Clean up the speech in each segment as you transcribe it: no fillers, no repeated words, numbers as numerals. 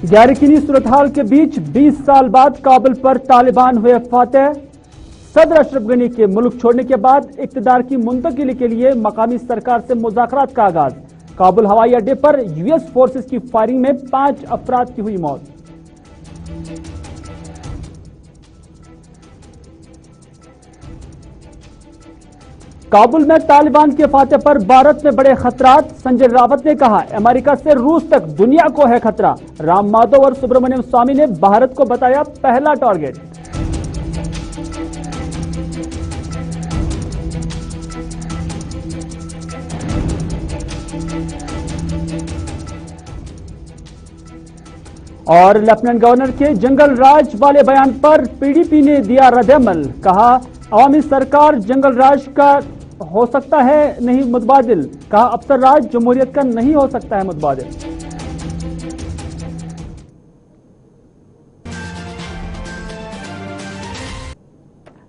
गैरयकीनी सूरत हाल के बीच 20 साल बाद काबुल पर तालिबान हुए फातह। सदर अशरफ गनी के मुल्क छोड़ने के बाद इक्तदार की मुंतकिली के लिए मकामी सरकार से मुज़ाकरात का आगाज। काबुल हवाई अड्डे पर यूएस फोर्सेस की फायरिंग में 5 अफराद की हुई मौत। काबुल में तालिबान के फातह पर भारत में बड़े खतरात। संजय रावत ने कहा, अमेरिका से रूस तक दुनिया को है खतरा। राम माधव और सुब्रमण्यम स्वामी ने भारत को बताया पहला टारगेट। और लेफ्टिनेंट गवर्नर के जंगल राज वाले बयान पर पीडीपी ने दिया रद्द-ए-अमल। कहा, अवामी सरकार जंगल राज का हो सकता है नहीं मुतबादिल। कहा, अफसर राज जमहूरियत का नहीं हो सकता है मुतबादिल।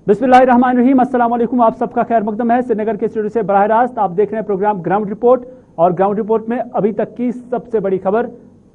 बिस्मिल्लाहिर्रहमानिर्रहीम, अस्सलाम वालेकुम। आप सबका खैर मकदम है। श्रीनगर के स्टूडियो से बराह रास्त आप देख रहे हैं प्रोग्राम ग्राउंड रिपोर्ट। और ग्राउंड रिपोर्ट में अभी तक की सबसे बड़ी खबर,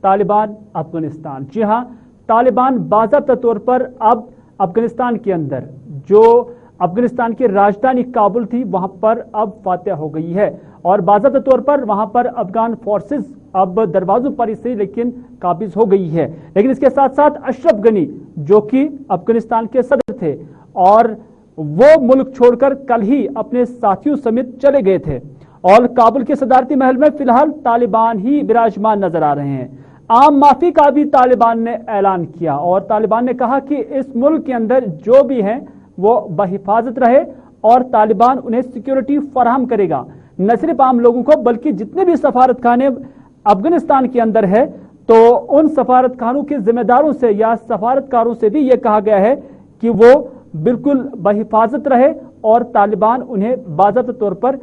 तालिबान अफगानिस्तान। जी हां, तालिबान बाज़ाब्ता तौर पर अब अफगानिस्तान के अंदर, जो अफगानिस्तान की राजधानी काबुल थी, वहां पर अब फातह हो गई है। और बाज़ाब्ता तौर पर वहां पर अफगान फोर्सेस अब दरवाजों पर से लेकिन काबिज हो गई है। लेकिन इसके साथ साथ अशरफ गनी, जो कि अफगानिस्तान के सदर थे, और वो मुल्क छोड़कर कल ही अपने साथियों समेत चले गए थे। और काबुल के सदारती महल में फिलहाल तालिबान ही विराजमान नजर आ रहे हैं। आम माफी का भी तालिबान ने ऐलान किया और तालिबान ने कहा कि इस मुल्क के अंदर जो भी हैं वो बहिफाजत रहे और तालिबान उन्हें सिक्योरिटी फराहम करेगा। न सिर्फ आम लोगों को बल्कि जितने भी सफारत खाने अफगानिस्तान के अंदर है, तो उन सफारत खानों के जिम्मेदारों से या सफारतकारों से भी यह कहा गया है कि वो बिल्कुल बहिफाजत रहे और तालिबान उन्हें बाज़ाब्ता तौर पर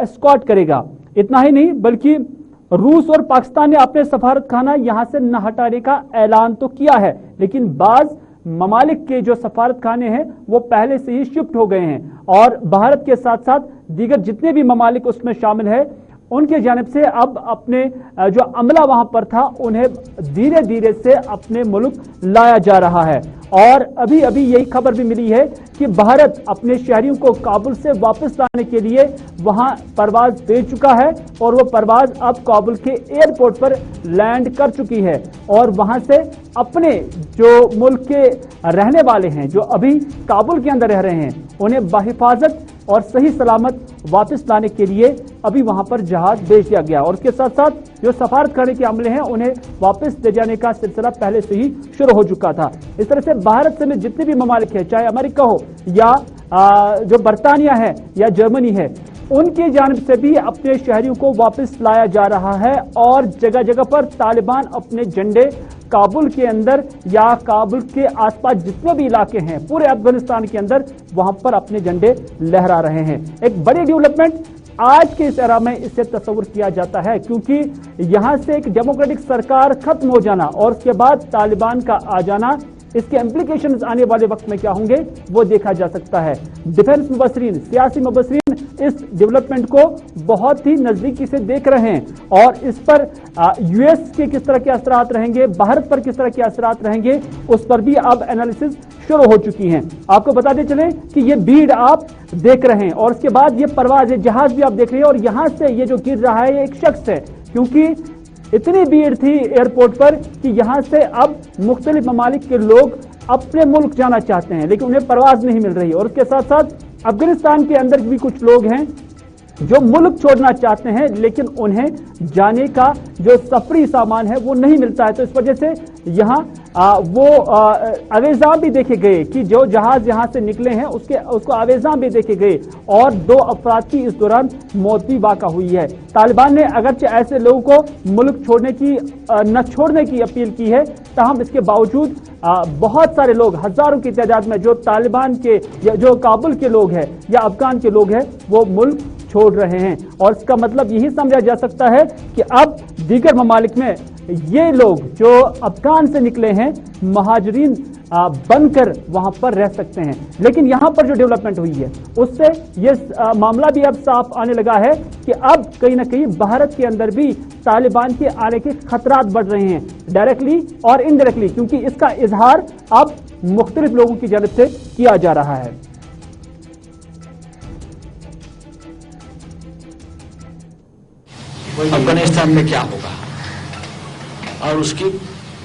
एस्कॉर्ट करेगा। इतना ही नहीं बल्कि रूस और पाकिस्तान ने अपने सफारत खाना यहां से न हटाने का ऐलान तो किया है, लेकिन बाज ममालिक के जो सफारत खाने हैं वो पहले से ही शिफ्ट हो गए हैं। और भारत के साथ साथ दीगर जितने भी ममालिक उसमें शामिल है, उनके जानिब से अब अपने जो अमला वहां पर था उन्हें धीरे धीरे से अपने मुल्क लाया जा रहा है। और अभी अभी यही खबर भी मिली है कि भारत अपने शहरियों को काबुल से वापस लाने के लिए वहां परवाज दे चुका है और वो परवाज अब काबुल के एयरपोर्ट पर लैंड कर चुकी है। और वहां से अपने जो मुल्क के रहने वाले हैं, जो अभी काबुल के अंदर रह रहे हैं, उन्हें बाहिफाजत और सही सलामत वापस लाने के लिए अभी वहां पर जहाज भेज दिया गया। और उसके साथ साथ जो सफारत खाने के अमले हैं उन्हें वापस ले जाने का सिलसिला पहले से ही शुरू हो चुका था। इस तरह से भारत समेत जितने भी ममालिक है, चाहे अमेरिका हो या जो बरतानिया है या जर्मनी है, उनकी जानिब से भी अपने शहरियों को वापस लाया जा रहा है। और जगह जगह पर तालिबान अपने झंडे काबुल के अंदर या काबुल के आसपास जितने भी इलाके हैं पूरे अफगानिस्तान के अंदर, वहां पर अपने झंडे लहरा रहे हैं। एक बड़ी डेवलपमेंट आज के इस एरा में इससे तस्वुर किया जाता है, क्योंकि यहां से एक डेमोक्रेटिक सरकार खत्म हो जाना और उसके बाद तालिबान का आ जाना, इसके इम्प्लीकेशंस आने वाले वक्त में क्या होंगे वो देखा जा सकता है। डिफेंस मुबसरीन, सियासी मुबसरीन इस डेवलपमेंट को बहुत ही नजदीकी से देख रहे हैं और इस पर यूएस के किस तरह के असरात रहेंगे, भारत पर किस तरह के असरात रहेंगे, उस पर भी अब एनालिसिस शुरू हो चुकी हैं। आपको बताते चले कि ये भीड़ आप देख रहे हैं और उसके बाद ये परवाज, ये जहाज भी आप देख रहे हैं और यहां से ये जो गिर रहा है ये एक शख्स है, क्योंकि इतनी भीड़ थी एयरपोर्ट पर कि यहां से अब मुख्तलिफ ममालिक के लोग अपने मुल्क जाना चाहते हैं लेकिन उन्हें परवाज नहीं मिल रही। और उसके साथ साथ अफगानिस्तान के अंदर भी कुछ लोग हैं जो मुल्क छोड़ना चाहते हैं लेकिन उन्हें जाने का जो सफरी सामान है वो नहीं मिलता है। तो इस वजह से यहाँ आवेज़ाम भी देखे गए कि जो जहाज यहाँ से निकले हैं उसको आवेज़ाम भी देखे गए और 2 अफराद की इस दौरान मौत भी वाक़ा हुई है। तालिबान ने अगरचे ऐसे लोगों को मुल्क छोड़ने की न छोड़ने की अपील की है, ताहम इसके बावजूद बहुत सारे लोग, हजारों की तादाद में जो तालिबान के या जो काबुल के लोग हैं या अफगान के लोग हैं, वो मुल्क छोड़ रहे हैं। और इसका मतलब यही समझा जा सकता है कि अब दीगर ममालिक में ये लोग जो अफगान से निकले हैं, महाजरीन बनकर वहां पर रह सकते हैं। लेकिन यहां पर जो डेवलपमेंट हुई है उससे ये मामला भी अब साफ आने लगा है कि अब कहीं ना कहीं भारत के अंदर भी तालिबान के आने के खतरात बढ़ रहे हैं, डायरेक्टली और इनडायरेक्टली, क्योंकि इसका इजहार अब मुख्तलिफ लोगों की जानब से किया जा रहा है। अफगानिस्तान में क्या होगा और उसकी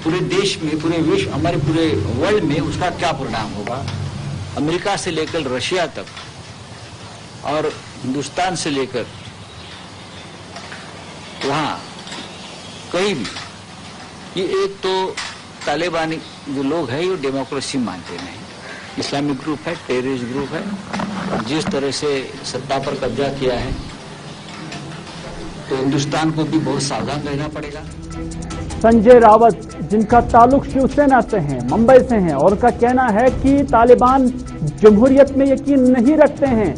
पूरे देश में, पूरे विश्व, हमारे पूरे वर्ल्ड में उसका क्या परिणाम होगा। अमेरिका से लेकर रशिया तक और हिंदुस्तान से लेकर वहाँ कहीं भी, ये एक तो तालिबानी जो लोग हैं ये डेमोक्रेसी मानते नहीं, इस्लामिक ग्रुप है, टेररिस्ट ग्रुप है। जिस तरह से सत्ता पर कब्जा किया है तो हिंदुस्तान को भी बहुत सावधान रहना पड़ेगा। संजय रावत, जिनका ताल्लुक शिवसेना से है, मुंबई से हैं, और उनका कहना है कि तालिबान जमहूरियत में यकीन नहीं रखते हैं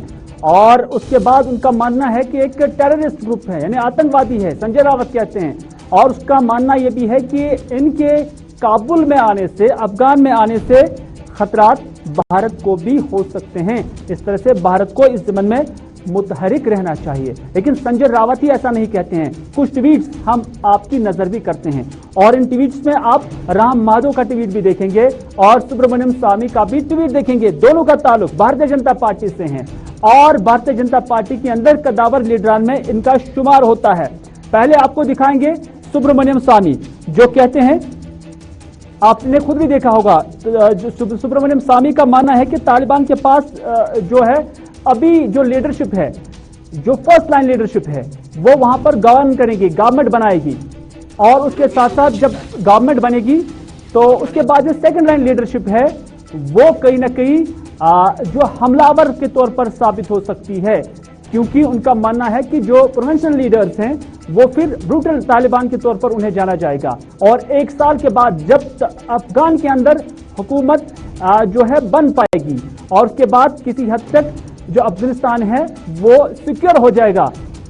और उसके बाद उनका मानना है कि एक टेररिस्ट ग्रुप है, यानी आतंकवादी है, संजय रावत कहते हैं। और उसका मानना यह भी है कि इनके काबुल में आने से, अफगान में आने से खतरात भारत को भी हो सकते हैं। इस तरह से भारत को इस ज़मन में मुतहरिक रहना चाहिए। लेकिन संजय रावत ही ऐसा नहीं कहते हैं। कुछ ट्वीट्स हम आपकी नजर भी करते हैं और इन ट्वीट्स में आप राम माधव का ट्वीट भी देखेंगे और सुब्रमण्यम स्वामी का भी ट्वीट देखेंगे। दोनों का ताल्लुक भारतीय जनता पार्टी से है और भारतीय जनता पार्टी के अंदर कदावर लीडरान में इनका शुमार होता है। पहले आपको दिखाएंगे सुब्रमण्यम स्वामी जो कहते हैं, आपने खुद भी देखा होगा, सुब्रमण्यम स्वामी का मानना है कि तालिबान के पास जो है अभी जो लीडरशिप है, जो फर्स्ट लाइन लीडरशिप है, वो वहां पर गवर्न करेगी, गवर्नमेंट बनाएगी और उसके साथ साथ जब गवर्नमेंट बनेगी तो उसके बाद जो सेकंड लाइन लीडरशिप है वो कहीं ना कहीं जो हमलावर के तौर पर साबित हो सकती है, क्योंकि उनका मानना है कि जो प्रोवेंशनल लीडर्स हैं वो फिर ब्रूटल तालिबान के तौर पर उन्हें जाना जाएगा। और एक साल के बाद जब अफगान के अंदर हुकूमत जो है बन पाएगी और उसके बाद किसी हद तक जो अफगानिस्तान है वो सिक्योर हो जाएगा,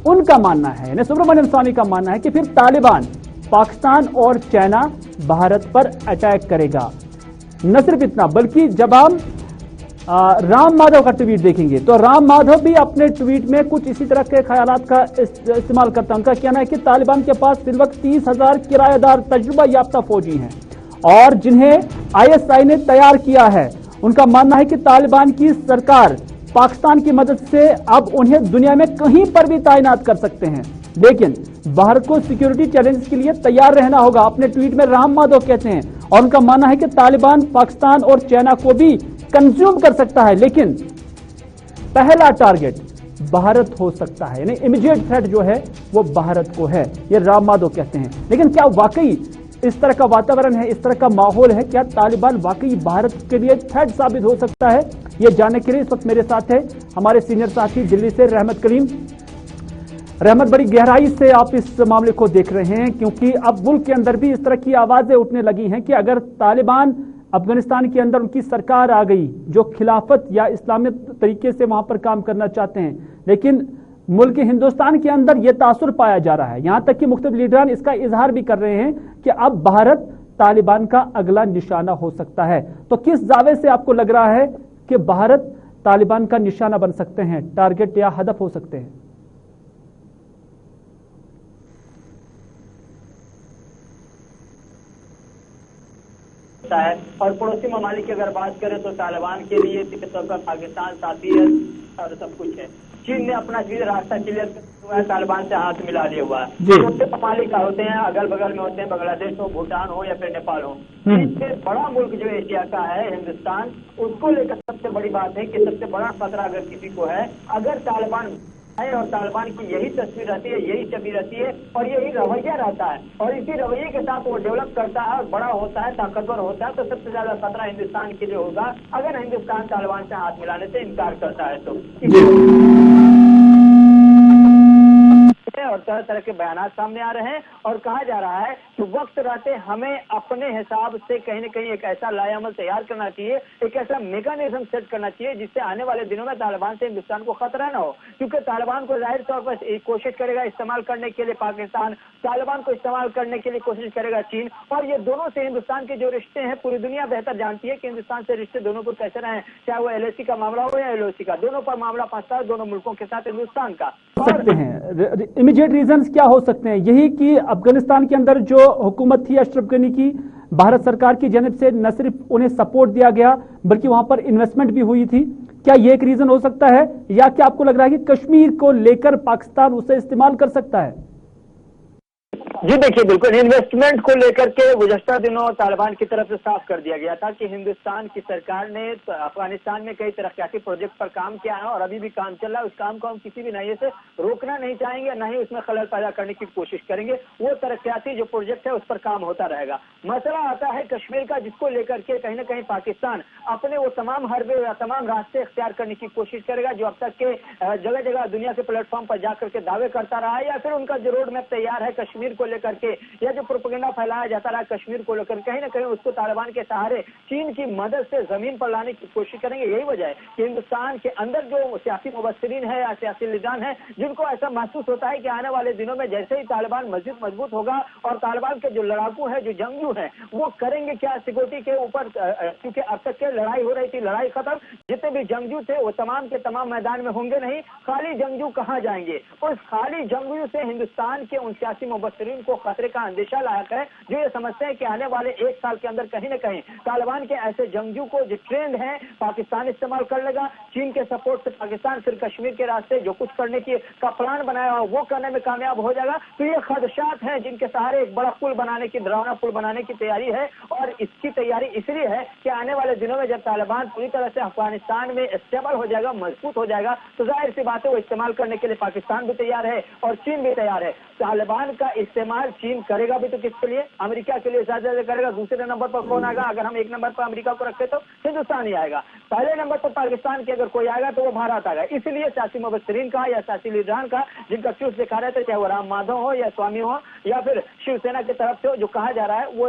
उनका मानना है, यानी सुब्रमण्यम स्वामी का मानना है कि फिर तालिबान पाकिस्तान और चाइना भारत पर अटैक करेगा। न सिर्फ इतना, बल्कि जब हम राम माधव का ट्वीट देखेंगे तो राम माधव भी अपने ट्वीट में कुछ इसी तरह के ख्यालात का इस्तेमाल करता है। उनका कहना है कि तालिबान के पास इस वक्त 30,000 किराएदार तजुर्बा याफ्ता फौजी हैं और जिन्हें ISI ने तैयार किया है। उनका मानना है कि तालिबान की सरकार पाकिस्तान की मदद से अब उन्हें दुनिया में कहीं पर भी तैनात कर सकते हैं, लेकिन भारत को सिक्योरिटी चैलेंज के लिए तैयार रहना होगा, अपने ट्वीट में राम माधव कहते हैं। और उनका मानना है कि तालिबान पाकिस्तान और चाइना को भी कंज्यूम कर सकता है, लेकिन पहला टारगेट भारत हो सकता है, यानी इमीडिएट थ्रेट जो है वो भारत को है, ये राम माधव कहते हैं। लेकिन क्या वाकई इस तरह का वातावरण है, इस तरह का माहौल है, क्या तालिबान वाकई भारत के लिए थ्रेट साबित हो सकता है? ये जानने के लिए इस वक्त मेरे साथ है हमारे सीनियर साथी दिल्ली से रहमत करीम। रहमत, बड़ी गहराई से आप इस मामले को देख रहे हैं, क्योंकि अब मुल्क के अंदर भी इस तरह की आवाजें उठने लगी हैं कि अगर तालिबान अफगानिस्तान के अंदर उनकी सरकार आ गई जो खिलाफत या इस्लामी तरीके से वहां पर काम करना चाहते हैं, लेकिन मुल्क हिंदुस्तान के अंदर यह तासुर पाया जा रहा है, यहां तक कि मुख्तलिफ लीडरान इसका इजहार भी कर रहे हैं कि अब भारत तालिबान का अगला निशाना हो सकता है। तो किस दावे से आपको लग रहा है कि भारत तालिबान का निशाना बन सकते हैं, टारगेट या हदफ हो सकते हैं? है और पड़ोसी ममालिक की अगर बात करें तो तालिबान के लिए पाकिस्तान साथी है और सब कुछ है। चीन ने अपना रास्ता क्लियर हुआ है, तालिबान से हाथ मिला लिया हुआ है। छोटे ममालिक होते हैं, अगल बगल में होते हैं, बांग्लादेश हो, भूटान हो या फिर नेपाल हो। इससे बड़ा मुल्क जो एशिया का है हिंदुस्तान, उसको लेकर सबसे बड़ी बात है कि सबसे बड़ा खतरा अगर किसी को है, अगर तालिबान है और तालिबान की यही तस्वीर रहती है, यही छवि रहती है और यही रवैया रहता है और इसी रवैये के साथ वो डेवलप करता है और बड़ा होता है, ताकतवर होता है, तो सबसे ज्यादा खतरा हिंदुस्तान के लिए होगा अगर हिंदुस्तान तालिबान से हाथ मिलाने से इनकार करता है। तो اور तरह तरह के बयान सामने आ रहे हैं और कहा जा रहा है कि वक्त रहते हमें अपने हिसाब से कहीं न कहीं एक ऐसा लाएअमल तैयार करना चाहिए, एक ऐसा मेकानिज्म सेट करना चाहिए जिससे आने वाले दिनों में तालिबान से हिंदुस्तान को खतरा न हो। क्योंकि तालिबान को जाहिर तौर पर कोशिश करेगा इस्तेमाल करने के लिए पाकिस्तान, तालिबान को इस्तेमाल करने के लिए कोशिश करेगा चीन, और ये दोनों से हिंदुस्तान के जो रिश्ते हैं पूरी दुनिया बेहतर जानती है कि हिंदुस्तान से रिश्ते दोनों पर कैसे रहे, चाहे वो LAC का मामला हो या LOC का, दोनों पर मामला फंसता है दोनों मुल्कों के साथ हिंदुस्तान का। सकते हैं इमीडिएट रीजंस क्या हो सकते हैं? यही कि अफगानिस्तान के अंदर जो हुकूमत थी अशरफ गनी की, भारत सरकार की जानब से न सिर्फ उन्हें सपोर्ट दिया गया बल्कि वहां पर इन्वेस्टमेंट भी हुई थी, क्या ये एक रीजन हो सकता है? या क्या आपको लग रहा है कि कश्मीर को लेकर पाकिस्तान उसे इस्तेमाल कर सकता है? जी देखिए, बिल्कुल इन्वेस्टमेंट को लेकर के गुज़श्ता दिनों तालिबान की तरफ से साफ कर दिया गया था कि हिंदुस्तान की सरकार ने अफगानिस्तान में कई तरक्याती प्रोजेक्ट पर काम किया है और अभी भी काम चल रहा है। उस काम को हम किसी भी नये से रोकना नहीं चाहेंगे, न ही उसमें खलल पैदा करने की कोशिश करेंगे। वो तरक्याती जो प्रोजेक्ट है उस पर काम होता रहेगा। मसला आता है कश्मीर का, जिसको लेकर के कहीं न कहीं पाकिस्तान अपने वो तमाम हरबे या तमाम रास्ते इख्तियार करने की कोशिश करेगा जो अब तक के जगह जगह दुनिया के प्लेटफॉर्म पर जाकर के दावे करता रहा है, या फिर उनका जो रोड मैप तैयार है कश्मीर को लेकर के, या जो प्रोपेगेंडा फैलाया जाता रहा कश्मीर को लेकर, कहीं ना कहीं उसको तालिबान के सहारे चीन की मदद से जमीन पर लाने की कोशिश करेंगे। यही वजह है कि हिंदुस्तान के अंदर जो सियासी मुबस्सिरीन है या सियासी लीडरान है, जिनको ऐसा महसूस होता है कि आने वाले दिनों में जैसे ही तालिबान मजीद मजबूत होगा और तालिबान के जो लड़ाकू है, जो जंगजू है, वो करेंगे क्या सिक्योरिटी के ऊपर, क्योंकि अब तक के लड़ाई हो रही थी, लड़ाई खत्म, जितने भी जंगजू थे वो तमाम के तमाम मैदान में होंगे नहीं, खाली जंगजू कहाँ जाएंगे? उस खाली जंगजू से हिंदुस्तान के उन सियासी मुबस्सिरीन को खतरे का अंदेशा लायक है जो ये समझते हैं कि आने वाले एक साल के अंदर कहीं न कहीं तालिबान के ऐसे जंगजू को जो ट्रेंड है पाकिस्तान इस्तेमाल कर लेगा। चीन के सपोर्ट से पाकिस्तान फिर कश्मीर के रास्ते जो कुछ करने की का प्लान बनाया हो वो करने में कामयाब हो जाएगा। तो ये खदशात हैं जिनके सहारे एक बड़ा पुल बनाने की, डरावना पुल बनाने की तैयारी है, और इसकी तैयारी इसलिए है कि आने वाले दिनों में जब तालिबान पूरी तरह से अफगानिस्तान में स्टेबल हो जाएगा, मजबूत हो जाएगा, तो जाहिर सी बात है वो इस्तेमाल करने के लिए पाकिस्तान भी तैयार है और चीन भी तैयार है। तालिबान का इस्तेमाल चीन करेगा भी तो किसके लिए? अमेरिका के लिए ज्यादा करेगा। दूसरे नंबर पर कौन आएगा? अगर हम एक नंबर पर अमेरिका को रखते तो हिंदुस्तान ही आएगा। पहले नंबर पर पाकिस्तान के अगर कोई आएगा तो वो भारत आएगा। इसलिए सियासी मुबस्सिरीन का या सियासी लीडरान का, जिनका फ्यूज दिखा रहे थे, चाहे वो राम माधव हो या स्वामी हो या फिर शिवसेना की तरफ से जो कहा जा रहा है, वो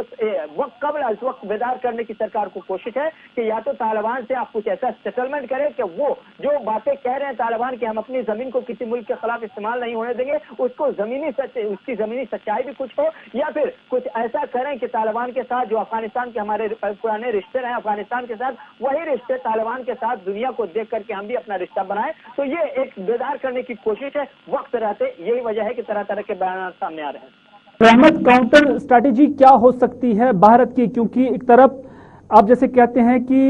वक्त कबल इस वक्त बेदार करने की सरकार को कोशिश है कि या तो तालिबान से आप कुछ ऐसा सेटलमेंट करें कि वो जो बातें कह रहे हैं तालिबान कि हम अपनी जमीन को किसी मुल्क के खिलाफ इस्तेमाल नहीं होने देंगे, उसको उसकी जमीनी सच्चाई भी कुछ हो, या फिर कुछ ऐसा करें कि तालिबान के साथ जो अफगानिस्तान के हमारे पुराने रिश्ते रहे अफगानिस्तान के साथ, वही रिश्ते तालिबान के साथ दुनिया को देख करके हम भी अपना रिश्ता बनाएं। तो ये एक बेदार करने की कोशिश है वक्त रहते। यही वजह है कि तरह तरह के बयान सामने आ रहे हैं। अहमद, काउंटर स्ट्रैटेजी क्या हो सकती है भारत की? क्योंकि एक तरफ आप जैसे कहते हैं कि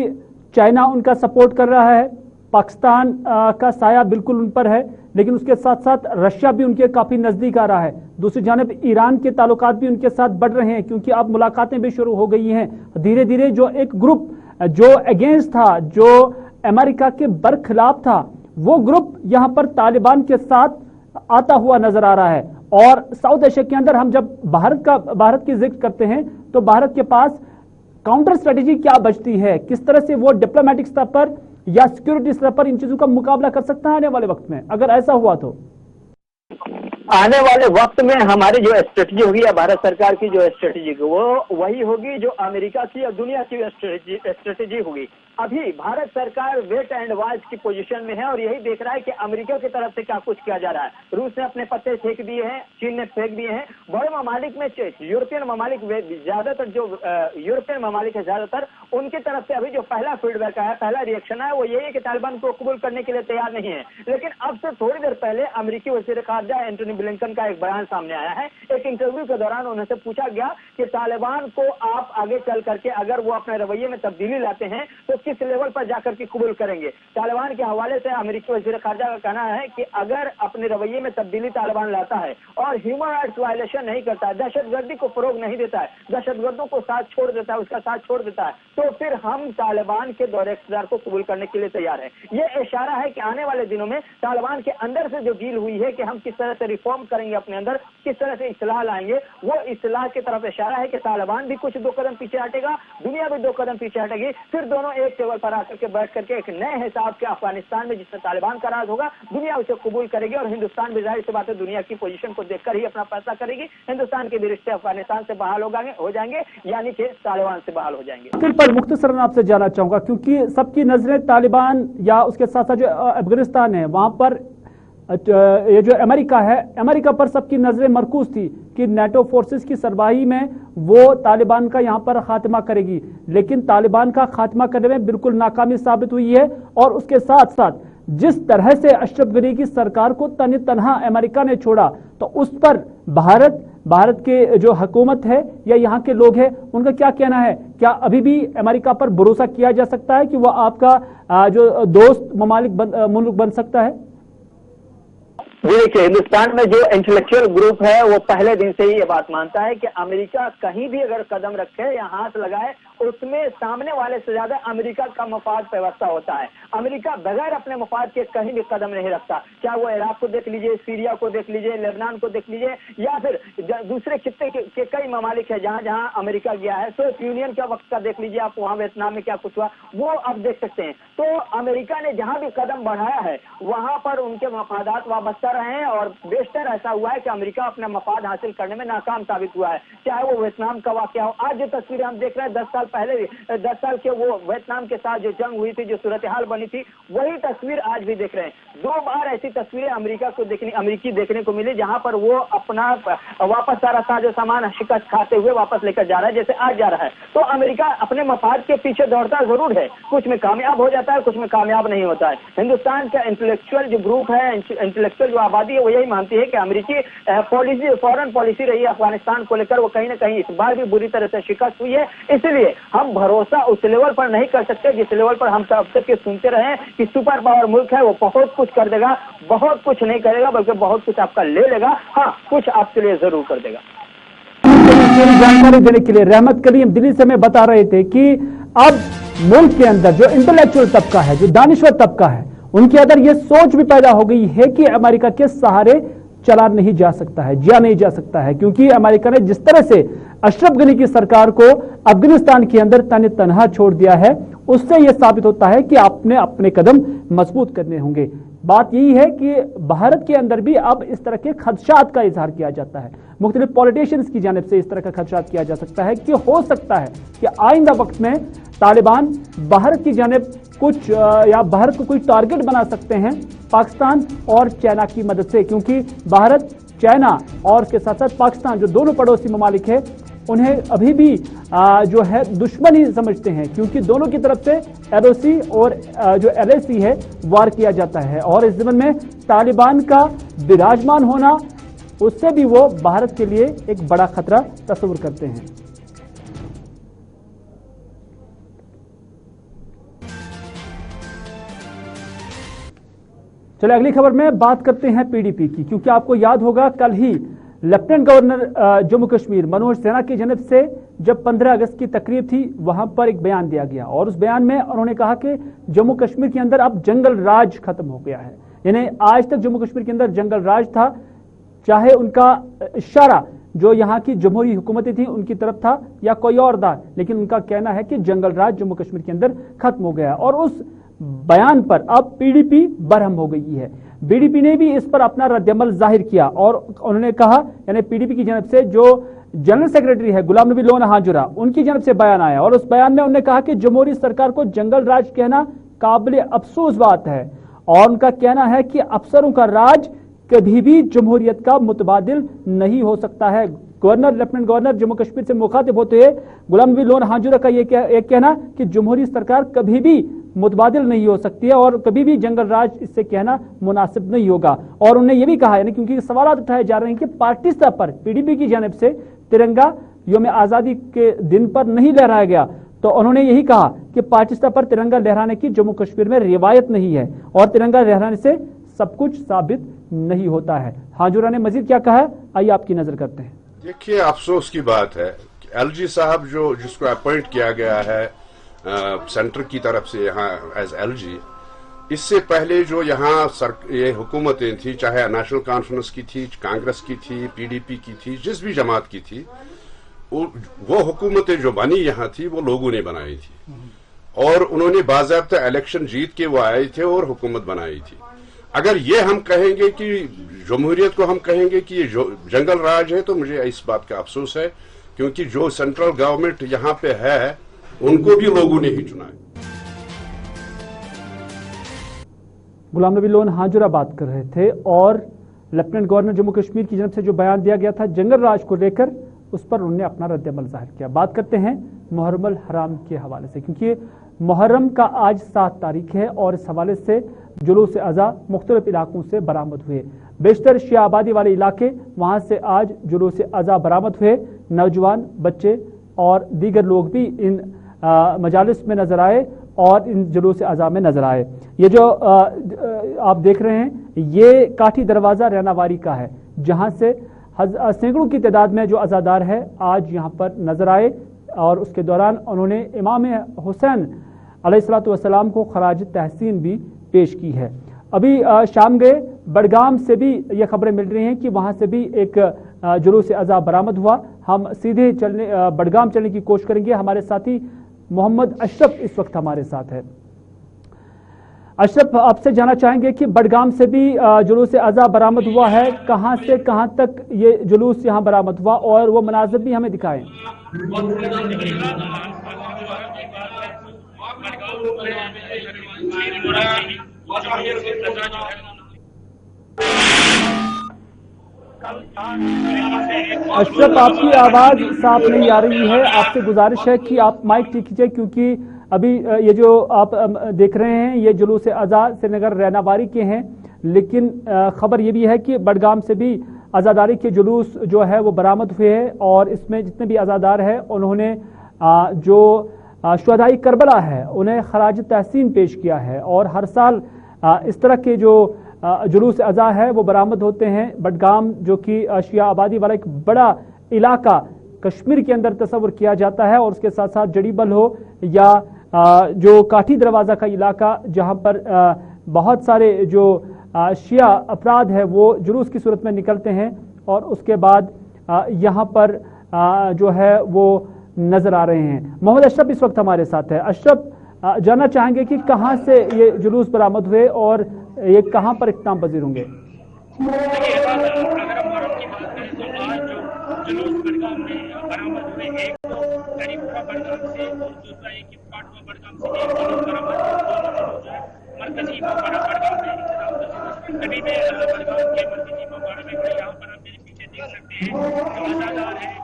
चाइना उनका सपोर्ट कर रहा है, पाकिस्तान का साया बिल्कुल उन पर है, लेकिन उसके साथ साथ रशिया भी उनके काफी नजदीक आ रहा है। दूसरी जानब ईरान के ताल्लुकात भी उनके साथ बढ़ रहे हैं क्योंकि अब मुलाकातें भी शुरू हो गई हैं। धीरे धीरे जो एक ग्रुप जो अगेंस्ट था, जो अमेरिका के बरखिलाफ था, वो ग्रुप यहां पर तालिबान के साथ आता हुआ नजर आ रहा है। और साउथ एशिया के अंदर हम जब भारत की जिक्र करते हैं तो भारत के पास काउंटर स्ट्रेटेजी क्या बचती है? किस तरह से वो डिप्लोमेटिक स्तर पर या सिक्योरिटी स्तर पर इन चीजों का मुकाबला कर सकता है आने वाले वक्त में, अगर ऐसा हुआ तो? आने वाले वक्त में हमारी जो स्ट्रेटजी होगी या भारत सरकार की जो स्ट्रेटजी होगी वो वही होगी जो अमेरिका की या दुनिया की स्ट्रेटजी होगी। अभी भारत सरकार वेट एंड वॉच की पोजीशन में है और यही देख रहा है कि अमेरिका की तरफ से क्या कुछ किया जा रहा है। रूस ने अपने पत्ते फेंक दिए हैं, चीन ने फेंक दिए हैं। बड़े ममालिक में यूरोपियन ममालिक, ज्यादातर जो यूरोपियन ममालिक है ज्यादातर, उनकी तरफ से अभी जो पहला फीडबैक आया, पहला रिएक्शन आया, वो यही है कि तालिबान को कबूल करने के लिए तैयार नहीं है। लेकिन अब से थोड़ी देर पहले अमेरिकी वज़ीर ख़ारजा एंटनी ब्लिंकन का एक बयान सामने आया है। एक इंटरव्यू के दौरान उनसे पूछा गया कि तालिबान को आप आगे चल करके अगर वो अपने रवैये में तब्दीली लाते हैं तो किस लेवल पर जाकर के कबूल करेंगे। तालिबान के हवाले से अमेरिकी वज़ीर ख़ारजा का कहना है कि अगर अपने रवैये में तब्दीली तालिबान लाता है और ह्यूमन राइट्स वायलेशन नहीं करता है, दहशतगर्दी को फरोग नहीं देता है, दहशतगर्दों को साथ छोड़ देता है, उसका साथ छोड़ देता है, तो फिर हम तालिबान के दौरे इक़्तिदार को कबूल करने के लिए तैयार है। ये इशारा है कि आने वाले दिनों में तालिबान के अंदर से जो डील हुई है कि हम किस तरह से रिफॉर्म करेंगे अपने अंदर, किस तरह से इस्लाह लाएंगे, वो इस्लाह की तरफ इशारा है कि तालिबान भी कुछ 2 कदम पीछे हटेगा, दुनिया भी 2 कदम पीछे हटेगी, फिर दोनों एक एक टेबल पर आकर के बैठ करके एक नए हिसाब के अफगानिस्तान में जिसमें तालिबान का राज होगा, दुनिया उसे कबूल करेगी और हिंदुस्तान भी जाहिर सी बात है दुनिया की पोजीशन को देखकर ही अपना फैसला करेगी। हिंदुस्तान के भी रिश्ते अफगानिस्तान से बहाल हो जाएंगे, यानी कि तालिबान से बहाल हो जाएंगे। आखिर पर मुख्तसरन आपसे जानना चाहूंगा, क्योंकि सबकी नजरें तालिबान या उसके साथ साथ जो अफगानिस्तान है वहां पर ये जो अमेरिका है, अमेरिका पर सबकी नजरें मरकूज थी कि नेटो फोर्सेस की सरबराही में वो तालिबान का यहाँ पर खात्मा करेगी, लेकिन तालिबान का खात्मा करने में बिल्कुल नाकामी साबित हुई है। और उसके साथ साथ जिस तरह से अशरफ गनी की सरकार को तन तनहा अमेरिका ने छोड़ा, तो उस पर भारत के जो हुकूमत है या यहाँ के लोग हैं उनका क्या कहना है? क्या अभी भी अमेरिका पर भरोसा किया जा सकता है कि वह आपका जो दोस्त मुल्क बन सकता है? देखिए, हिंदुस्तान में जो इंटेलेक्चुअल ग्रुप है वो पहले दिन से ही ये बात मानता है कि अमेरिका कहीं भी अगर कदम रखे या हाथ लगाए, उसमें सामने वाले से ज्यादा अमेरिका का मफाद व्यवस्था होता है। अमेरिका बगैर अपने मफाद के कहीं भी कदम नहीं रखता, चाहे वो इराक को देख लीजिए, सीरिया को देख लीजिए, लेबनान को देख लीजिए, या फिर दूसरे खित्ते के कई ममालिक है जहां जहां अमेरिका गया है। सोवियत यूनियन का वक्त का देख लीजिए आप, वहां वियतनाम में क्या कुछ हुआ वो आप देख सकते हैं। तो अमेरिका ने जहां भी कदम बढ़ाया है वहां पर उनके मफादात वाबस्ता रहे हैं और बेशतर ऐसा हुआ है कि अमेरिका अपना मफाद हासिल करने में नाकाम साबित हुआ है। चाहे वो वियतनाम का वाकया हो, आज जो तस्वीरें हम देख रहे हैं 10 साल के वो वियतनाम के साथ जो जंग हुई थी, जो सूरत हाल बनी थी, वही तस्वीर आज भी देख रहे हैं। 2 बार ऐसी तस्वीरें अमेरिकी देखने को मिली जहां पर वो अपना वापस सारा जो सामान शिकस्त खाते हुए वापस लेकर जा रहा है, जैसे आज जा रहा है। तो अमेरिका अपने मफाद के पीछे दौड़ता जरूर है, कुछ में कामयाब हो जाता है, कुछ में कामयाब नहीं होता है। हिंदुस्तान का इंटेलेक्चुअल जो ग्रुप है, इंटेलेक्चुअल जो आबादी है, वो यही मानती है कि अमेरिकी पॉलिसी, फॉरेन पॉलिसी रही है अफगानिस्तान को लेकर, वो कहीं ना कहीं इस बार भी बुरी तरह से शिकस्त हुई है। इसलिए हम भरोसा उस लेवल पर नहीं कर सकते जिस लेवल पर हम अब तक सुनते रहे कि सुपर पावर मुल्क है, वो बहुत कुछ कर देगा। बहुत कुछ नहीं करेगा, बल्कि बहुत कुछ आपका ले लेगा। हाँ, कुछ आपके लिए जरूर कर देगा। जानकारी देने के लिए रहमत करीम दिल्ली से हमें बता रहे थे कि अब मुल्क के अंदर जो इंटेलेक्चुअल तबका है, जो दानिश्वर तबका है, उनके अंदर यह सोच भी पैदा हो गई है कि अमेरिका के सहारे चला नहीं जा सकता है, जिया नहीं जा सकता है, क्योंकि अमेरिका ने जिस तरह से अशरफ गनी की सरकार को अफगानिस्तान के अंदर तन तनहा छोड़ दिया है, उससे यह साबित होता है कि आपने अपने कदम मजबूत करने होंगे। बात यही है कि भारत के अंदर भी अब इस तरह के खदशात का इजहार किया जाता है, मुख्तलिफ पॉलिटिशियंस की जानिब से इस तरह का खदशात किया जा सकता है कि हो सकता है कि आइंदा वक्त में तालिबान भारत की जानिब कुछ या भारत को कोई टारगेट बना सकते हैं पाकिस्तान और चाइना की मदद से, क्योंकि भारत, चाइना और उसके साथ साथ पाकिस्तान जो दोनों पड़ोसी ममालिक है, उन्हें अभी भी जो है दुश्मन ही समझते हैं, क्योंकि दोनों की तरफ से एलओसी और जो एलएसी है वार किया जाता है। और इस ज़मीन में तालिबान का विराजमान होना, उससे भी वो भारत के लिए एक बड़ा खतरा तस्वीर करते हैं। चलिए अगली खबर में बात करते हैं पीडीपी की, क्योंकि आपको याद होगा कल ही लेफ्टिनेंट गवर्नर जम्मू कश्मीर मनोज सिन्हा की जानिब से जब 15 अगस्त की तकरीब थी, वहां पर एक बयान दिया गया और उस बयान में उन्होंने कहा कि जम्मू कश्मीर के अंदर अब जंगल राज खत्म हो गया है। यानी आज तक जम्मू कश्मीर के अंदर जंगल राज था, चाहे उनका इशारा जो यहाँ की जमहूरी हुकूमतें थी उनकी तरफ था या कोई और था, लेकिन उनका कहना है कि जंगल राज जम्मू कश्मीर के अंदर खत्म हो गया। और उस बयान पर अब पीडीपी बरहम हो गई है। बीडीपी ने भी इस पर अपना रद्दअमल जाहिर किया और उन्होंने कहा, यानी पीडीपी की जानिब से जो जनरल सेक्रेटरी है गुलाम नबी लोन हाजुरा, उनकी जानिब से बयान आया और उस बयान में उन्होंने कहा कि जमहूरी सरकार को जंगल राज कहना काबिल अफसोस बात है और उनका कहना है कि अफसरों का राज कभी भी जमहूरियत का मुतबादिल नहीं हो सकता है। लेफ्टिनेंट गवर्नर जम्मू कश्मीर से मुखातिब होते हुए गुलाम नबी लोन हाजुरा का ये कहना कि जमहूरी सरकार कभी भी मुतबादिल नहीं हो सकती है और कभी भी जंगल राज इससे कहना मुनासिब नहीं होगा। और उन्होंने ये भी कहा, यानी क्योंकि सवाल उठाए जा रहे हैं कि पार्टी स्तर पर पीडीपी की जानिब से तिरंगा यौम आज़ादी के दिन पर नहीं लहराया गया, तो उन्होंने यही कहा कि पार्टी स्तर पर तिरंगा लहराने की जम्मू कश्मीर में रिवायत नहीं है और तिरंगा लहराने से सब कुछ साबित नहीं होता है। हाजुरा ने मजीद क्या कहा है, आइए आपकी नजर करते हैं। देखिए, अफसोस की बात है कि एलजी साहब जिसको अपॉइंट किया गया है सेंटर की तरफ से यहाँ एज एलजी, इससे पहले जो यहाँ ये हुकूमतें थी, चाहे नेशनल कॉन्फ्रेंस की थी, कांग्रेस की थी, पीडीपी की थी, जिस भी जमात की थी, वो हुकूमतें जो बनी यहाँ थी वो लोगों ने बनाई थी اور انہوں نے बाज़ाब्ता इलेक्शन जीत के वो आए थे और हुकूमत बनाई थी। अगर ये हम कहेंगे कि जमहूरियत को हम कहेंगे कि ये जंगल राज है, तो मुझे इस बात का अफसोस है, क्योंकि जो सेंट्रल गवर्नमेंट यहाँ पे है उनको भी लोगों ने ही चुना है। गुलाम नबी लोन हाजुरा बात कर रहे थे और लेफ्टिनेंट गवर्नर जम्मू कश्मीर की जानब से जो बयान दिया गया था जंगल राज को लेकर, उस पर उन्होंने अपना रद्द-ए-अमल जाहिर किया। बात करते हैं मुहर्रम अल हराम के हवाले से, क्योंकि मुहर्रम का आज 7 तारीख है और इस हवाले से जुलूस अज़ा मुख्तलिफ इलाकों से बरामद हुए। बेशतर शिया आबादी वाले इलाके, वहाँ से आज जुलूस अज़ा बरामद हुए। नौजवान, बच्चे और दीगर लोग भी इन मजालिस में नजर आए और इन जुलूस अज़ा में नजर आए। ये जो आप देख रहे हैं, ये काठी दरवाज़ा रैनावारी का है, जहाँ से सैकड़ों की तादाद में जो अज़ादार है आज यहाँ पर नजर आए और उसके दौरान उन्होंने इमाम हुसैन अलैहिस्सलातु वस्सलाम को खराज तहसीन भी पेश की है। अभी शाम गए बडगाम से भी ये खबरें मिल रही हैं कि वहाँ से भी एक जुलूस अज़ा बरामद हुआ। हम सीधे बडगाम चलने की कोशिश करेंगे। हमारे साथी मोहम्मद अशरफ इस वक्त हमारे साथ है। अशरफ, आपसे जानना चाहेंगे कि बडगाम से भी जुलूस अज़ा बरामद हुआ है, कहां से कहां तक ये जुलूस यहां बरामद हुआ और वो मनाज़िर भी हमें दिखाएं। अशरफ, आपकी आवाज साफ नहीं आ रही है। आपसे गुजारिश है कि आप माइक ठीक कीजिए, क्योंकि अभी ये जो आप देख रहे हैं ये जुलूस अज़ा श्रीनगर रैनावारी के हैं, लेकिन खबर ये भी है कि बडगाम से भी अज़ादारी के जुलूस जो है वो बरामद हुए हैं और इसमें जितने भी अज़ादार हैं उन्होंने जो शुहदाई करबला है उन्हें खराज तहसीन पेश किया है। और हर साल इस तरह के जो जुलूस अज़ा है वो बरामद होते हैं। बडगाम जो कि शिया आबादी वाला एक बड़ा इलाका कश्मीर के अंदर तस्वर किया जाता है, और उसके साथ साथ जड़ीबल हो या जो काठी दरवाज़ा का इलाका, जहाँ पर बहुत सारे जो शिया अफराद है वो जुलूस की सूरत में निकलते हैं और उसके बाद यहाँ पर जो है वो नजर आ रहे हैं। मोहम्मद अशरफ इस वक्त हमारे साथ है। अशरफ, जानना चाहेंगे कि कहाँ से ये जुलूस बरामद हुए और ये कहाँ पर इख्तिताम पजीर होंगे। जुलूस बडगाम में बरामद हुए, एक तो शरीफपुरा बडगाम से और दूसरा एक काटवा बडगाम से एक जुलूस बरामद, दोनों जो है मरकजी इमामबाड़ा बडगाम में इंतजाम सभी में बडगाम के मरकजी इमामबाड़ा में खड़े। यहाँ पर आप मेरे पीछे देख सकते हैं जो अज़ादार है।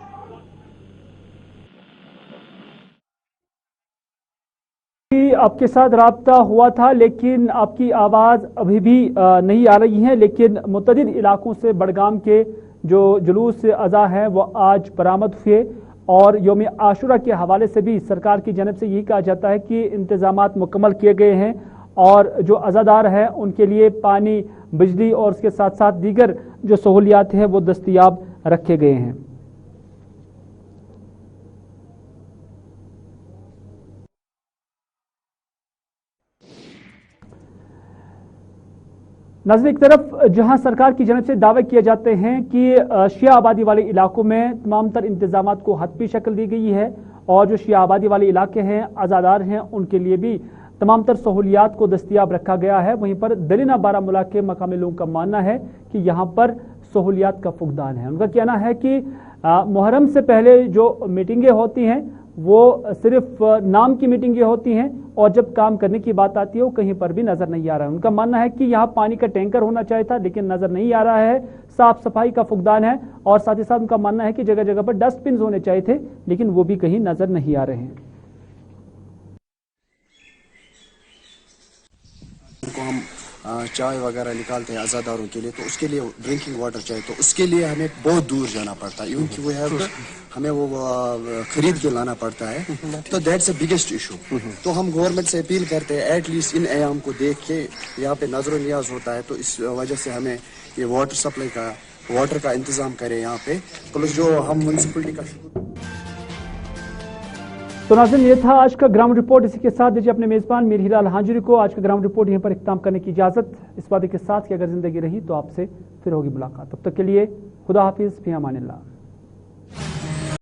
आपके साथ राब्ता हुआ था, लेकिन आपकी आवाज़ अभी भी नहीं आ रही है, लेकिन मुतअद्दिद इलाकों से बडगाम के जो जुलूस अज़ा हैं वो आज बरामद हुए और यौम आशुरा के हवाले से भी सरकार की जानब से यही कहा जाता है कि इंतज़ामात मुकम्मल किए गए हैं और जो अज़ादार हैं उनके लिए पानी, बिजली और उसके साथ साथ दीगर जो सहूलियात हैं वो दस्तयाब रखे गए हैं। नाज़रीन, एक तरफ जहां सरकार की जानब से दावे किए जाते हैं कि शिया आबादी वाले इलाकों में तमाम तर इंतजामात को हतमी शक्ल दी गई है और जो शिया आबादी वाले इलाके हैं, आज़ादार हैं, उनके लिए भी तमाम तर सहूलियात को दस्तियाब रखा गया है। वहीं पर दरीना बारामूला के मकामी लोगों का मानना है कि यहाँ पर सहूलियात का फुकदान है। उनका कहना है कि मुहर्रम से पहले जो मीटिंगें होती हैं वो सिर्फ नाम की मीटिंगें होती हैं और जब काम करने की बात आती है वो कहीं पर भी नजर नहीं आ रहा है। उनका मानना है कि यहाँ पानी का टैंकर होना चाहिए था, लेकिन नजर नहीं आ रहा है। साफ सफाई का फुकदान है और साथ ही साथ उनका मानना है कि जगह जगह पर डस्टबिन होने चाहिए थे, लेकिन वो भी कहीं नजर नहीं आ रहे हैं। को हम चाय वगैरह निकालते हैं आज़ादारों के लिए, तो उसके लिए ड्रिंकिंग वाटर चाहिए, तो उसके लिए हमें बहुत दूर जाना पड़ता है, इवन कि वो है हमें वो खरीद के लाना पड़ता है। तो दैट्स द बिगेस्ट इशू। तो हम गवर्नमेंट से अपील करते हैं एटलीस्ट इन अयाम को देख के यहाँ पे नजर नियाज होता है, तो इस वजह से हमें ये वाटर सप्लाई का वाटर का इंतजाम करें यहाँ पे, प्लस जो हम म्यूनसिपलिटी का। तो नाज़रीन, ये था आज का ग्राउंड रिपोर्ट। इसी के साथ दीजिए अपने मेज़बान मीर हिलाल हाजिरी को आज का ग्राउंड रिपोर्ट यहीं पर इख्तिताम करने की इजाज़त, इस वादे के साथ कि अगर ज़िंदगी रही तो आपसे फिर होगी मुलाकात। तब तक के लिए खुदा हाफिज़, फ़ी अमानिल्लाह।